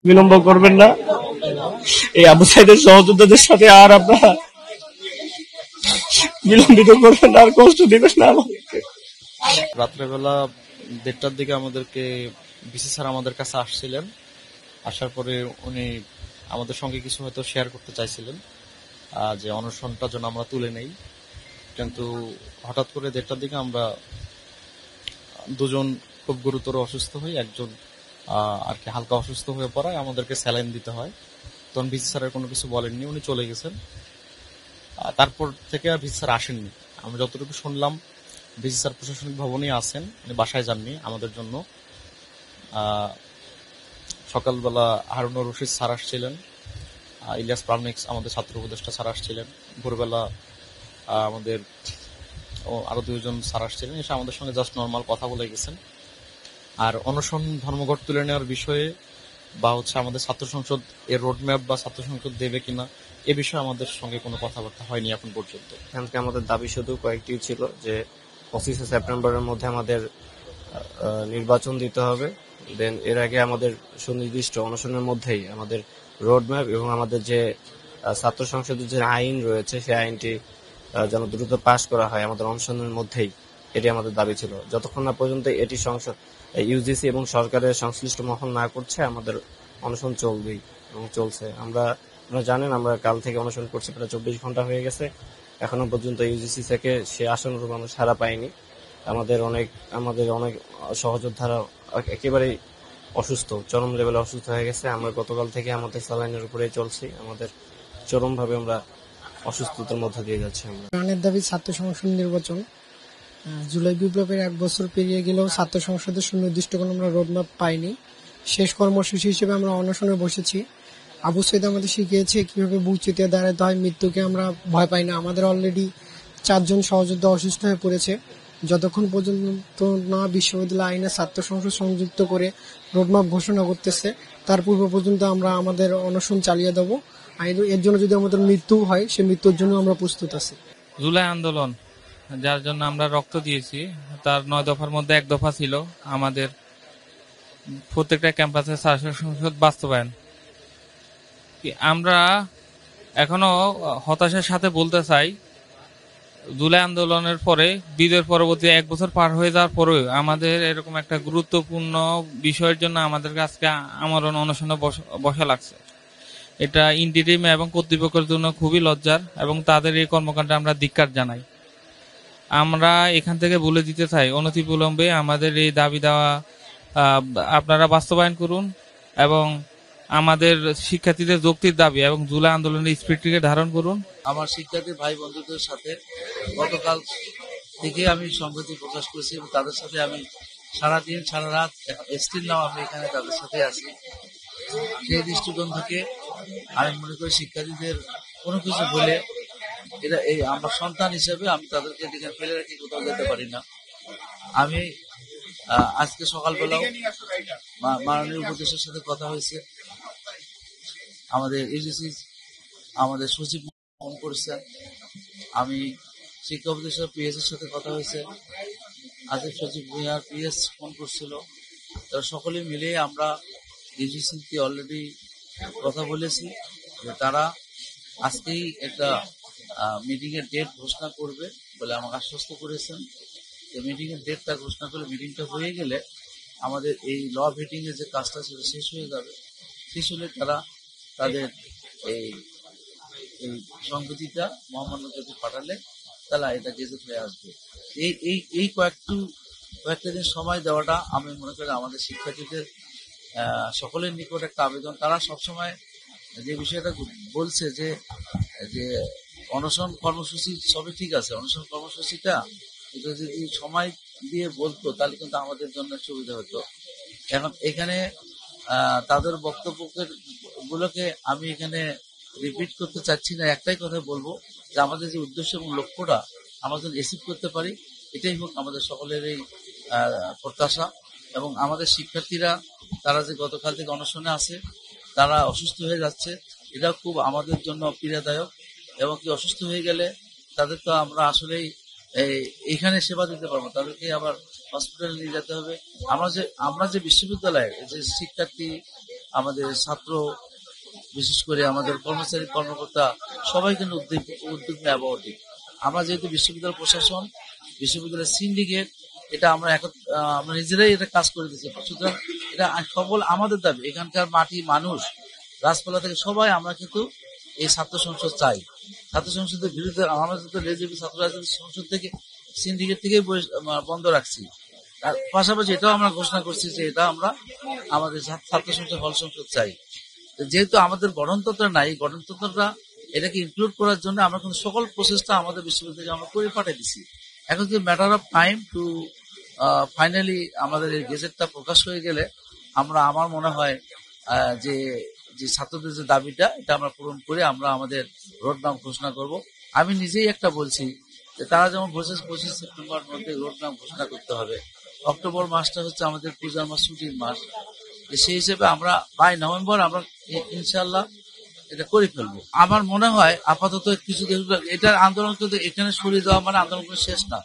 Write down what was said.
বিলম্ব করবেন না। এই আবু সাইদের সহযোদ্ধাদের সাথে আর আপনারা বিলম্বিত করবেন না, আর কষ্ট দিবেন না আমাদেরকে। রাত্রেবেলা 1:30টার দিকে আমাদেরকে বিসি স্যার আমাদের কাছে আসছিলেন। আসার পরে উনি আমাদের সঙ্গে কিছু হয়তো শেয়ার করতে চাইছিলেন, যে অনশনটা যেন আমরা তুলে নেই। কিন্তু হঠাৎ করে 1:30টার দিকে আমরা দুজন খুব গুরুতর অসুস্থ হই, একজন আর কি হালকা অসুস্থ হয়ে পড়ায় আমাদেরকে স্যালাইন দিতে হয়। তখন ভিসি স্যারের কোনো কিছু বলেননি, উনি চলে গেছেন। তারপর থেকে আর ভিসি স্যার আসেননি। আমরা যতটুকু শুনলাম ভিসি স্যার প্রশাসনিক ভবনেই আছেন, উনি বাসায় যাননি আমাদের জন্য। সকালবেলা হারুনুর রশিদ স্যার আসছিলেন, ইলিয়াস প্রামাণিক আমাদের ছাত্র উপদেষ্টা স্যার আসছিলেন, ভোরবেলা আমাদের আরো 2জন স্যার আসছিলেন, এসে আমাদের সঙ্গে জাস্ট নর্মাল কথা বলে গেছেন। আর অনশন ধর্মঘট তুলে নেওয়ার বিষয়ে বা আমাদের ছাত্র সংসদ এর রোডম্যাপ বা ছাত্র সংসদ দেবে কিনা এ বিষয়ে আমাদের সঙ্গে কোনো কথাবার্তা হয়নি এখন পর্যন্ত। এখানকে আমাদের দাবি শুধু কয়েকটি ছিল যে 25শে সেপ্টেম্বরের মধ্যে আমাদের নির্বাচন দিতে হবে। দেন এর আগে আমাদের সুনির্দিষ্ট অনশনের মধ্যেই আমাদের রোডম্যাপ এবং আমাদের যে ছাত্র সংসদের যে আইন রয়েছে সেই আইনটি যেন দ্রুত পাশ করা হয় আমাদের অনশনের মধ্যেই, এটি আমাদের দাবি ছিল। যতক্ষণ না পর্যন্ত এটি ইউজিসি এবং সরকারের সংশ্লিষ্ট মহল না করছে আমাদের অনশন চলবেই এবং চলছে। আপনারা জানেন আমরা কাল থেকে অনশন করছি, প্রায় 24 ঘন্টা হয়ে গেছে। এখনো পর্যন্ত ইউজিসি থেকে সে আশানুরূপ আমরা সাড়া পাইনি। আমাদের অনেক সহযোদ্ধারা একেবারেই অসুস্থ, চরম লেভেলে অসুস্থ হয়ে গেছে। আমরা গতকাল থেকে আমাদের স্যালাইনের উপরেই চলছি, আমাদের চরমভাবে আমরা অসুস্থতার মধ্যে দিয়ে যাচ্ছি। আমরা প্রাণের দাবি ছাত্র সংসদ নির্বাচন। জুলাই বিপ্লবের 1 বছর পেরিয়ে গেলেও ছাত্র সংসদের সুনির্দিষ্ট কোনো আমরা রোডম্যাপ পাইনি। শেষ কর্মসূচি হিসেবে আমরা অনশনে বসেছি। আবু সৈয়দ আমাদের শিখিয়েছে কিভাবে বুক চিতিয়ে দাঁড়াতে হয়, মৃত্যুকে আমরা ভয় পাই না। আমাদের অলরেডি 4 জন সহযোদ্ধা অসুস্থ হয়ে পড়েছে। যতক্ষণ পর্যন্ত না বিশ্ববিদ্যালয় আইনে ছাত্র সংসদ সংযুক্ত করে রোডম্যাপ ঘোষণা করতেছে, তার পূর্ব পর্যন্ত আমরা আমাদের অনশন চালিয়ে দেবো। এর জন্য যদি আমাদের মৃত্যু হয়, সে মৃত্যুর জন্য আমরা প্রস্তুত আছি। জুলাই আন্দোলন যার জন্য আমরা রক্ত দিয়েছি, তার 9 দফার মধ্যে 1 দফা ছিল আমাদের প্রত্যেকটা ক্যাম্পাসে ছাত্র সংসদ বাস্তবায়ন। আমরা এখনো হতাশার সাথে বলতে চাই, জুলাই আন্দোলনের পরে বিজয়ের পরবর্তী 1 বছর পার হয়ে যাওয়ার পরেও আমাদের এরকম একটা গুরুত্বপূর্ণ বিষয়ের জন্য আমাদেরকে আজকে আমরণ অনশনে বসা লাগছে। এটা ইন্টিরিম এবং কর্তৃপক্ষের জন্য খুবই লজ্জার এবং তাদের এই কর্মকাণ্ডে আমরা ধিক্কার জানাই। আমরা এখান থেকে বলে দিতে চাই, অনতিবিলম্বে আমাদের এই দাবি দেওয়া আপনারা বাস্তবায়ন করুন এবং আমাদের শিক্ষার্থীদের যৌক্তিক দাবি এবং জুলাই আন্দোলনের স্পিরিটকে ধারণ করুন। আমার শিক্ষার্থী ভাই বন্ধুদের সাথে গতকাল থেকে আমি সংহতি প্রকাশ করেছি এবং তাদের সাথে আমি সারাদিন সারা রাত স্টিল নাও আমি এখানে তাদের সাথে আছি। সেই দৃষ্টিকোণ থেকে আমি মনে করি শিক্ষার্থীদের কোনো কিছু বলে এটা এই আমার সন্তান হিসেবে আমি তাদেরকে এখানে ফেলে রাখি কোথাও যেতে পারি না। আমি আজকে সকালবেলাও মাননীয় উপদেষ্টার সাথে কথা হয়েছে, আমাদের ইউজিসি আমাদের সচিব ফোন করেছেন, আমি শিক্ষা উপদেষ্টা পিএস এর সাথে কথা হয়েছে, আজকে সচিব ভূঁইয়ার পিএস ফোন করছিল। তারা সকলে মিলে আমরা ইউজিসিকে অলরেডি কথা বলেছি যে তারা আজকেই একটা মিটিং এর ডেট ঘোষণা করবে বলে আমাকে আশ্বস্ত করেছেন। মিটিং এর ডেটটা ঘোষণা করলে মিটিংটা হয়ে গেলে আমাদের এই ল মিটিং এর যে কাজটা ছিল শেষ হয়ে যাবে। শেষ হলে তারা তাদের এই সংগতিটা মহামান্য যদি পাঠালে তাহলে এটা গেজেট হয়ে আসবে। এই কয়েকটা দিন সময় দেওয়াটা আমি মনে করি আমাদের শিক্ষার্থীদের সকলের নিকট একটা আবেদন। তারা সবসময় যে বিষয়টা বলছে যে অনশন কর্মসূচি সবই ঠিক আছে, অনশন কর্মসূচিটা যদি সময় দিয়ে বলতো তাহলে কিন্তু আমাদের জন্য সুবিধা হতো। এখন এখানে তাদের বক্তব্য গুলোকে আমি এখানে রিপিট করতে চাচ্ছি না, একটাই কথা বলবো যে আমাদের যে উদ্দেশ্য এবং লক্ষ্যটা আমরা যদি অ্যাচিভ করতে পারি, এটাই হোক আমাদের সকলেরই প্রত্যাশা। এবং আমাদের শিক্ষার্থীরা তারা যে গতকাল থেকে অনশনে আছে, তারা অসুস্থ হয়ে যাচ্ছে, এটা খুব আমাদের জন্য পীড়াদায়ক। এবং কি অসুস্থ হয়ে গেলে তাদের তো আমরা আসলেই এইখানে সেবা দিতে পারবো, তাদেরকে আবার হসপিটালে নিয়ে যেতে হবে। আমরা যে বিশ্ববিদ্যালয়ের যে শিক্ষার্থী আমাদের ছাত্র, বিশেষ করে আমাদের কর্মচারী কর্মকর্তা সবাই কিন্তু উদ্যোগ নেওয়া উচিত। আমরা যেহেতু বিশ্ববিদ্যালয় প্রশাসন, বিশ্ববিদ্যালয়ের সিন্ডিকেট, এটা আমরা আমরা নিজেরাই এটা কাজ করে দিচ্ছি। সুতরাং এটা সকল আমাদের দাবি, এখানকার মাটি মানুষ গাছপালা থেকে সবাই আমরা কিন্তু এই ছাত্র সংসদ চাই। ছাত্র সংসদের বিরুদ্ধে আমরা কিন্তু লেজিবি ছাত্র রাজনীতি সংসদ থেকে সিন্ডিকেট থেকেই বন্ধ রাখছি। তার পাশাপাশি এটাও আমরা ঘোষণা করছি যে এটা আমরা আমাদের ছাত্র সংসদ হল সংসদ চাই। যেহেতু আমাদের গণতন্ত্র নাই, গণতন্ত্রটা এটাকে ইনক্লুড করার জন্য আমরা কিন্তু সকল প্রসেসটা আমাদের বিশ্ববিদ্যালয়ে আমরা করে পাঠিয়ে দিচ্ছি। এখন কিন্তু matter of time to finally আমাদের এই গেজেটটা প্রকাশ হয়ে গেলে আমরা, আমার মনে হয় যে ছাত্রদের যে দাবিটা এটা আমরা পূরণ করে আমরা আমাদের রোড ম্যাপ ঘোষণা করব। আমি নিজেই একটা বলছি যে তারা যেমন 25 সেপ্টেম্বর মধ্যে রোড ম্যাপ ঘোষণা করতে হবে। অক্টোবর মাসটা হচ্ছে আমাদের পূজার মাস, ছুটির মাস, সেই হিসেবে আমরা বাই নভেম্বর আমরা ইনশাল্লাহ এটা করে ফেলবো। আমার মনে হয় আপাতত কিছু এটার আন্দোলন কিন্তু এখানে সরিয়ে দেওয়া মানে আন্দোলন শেষ না।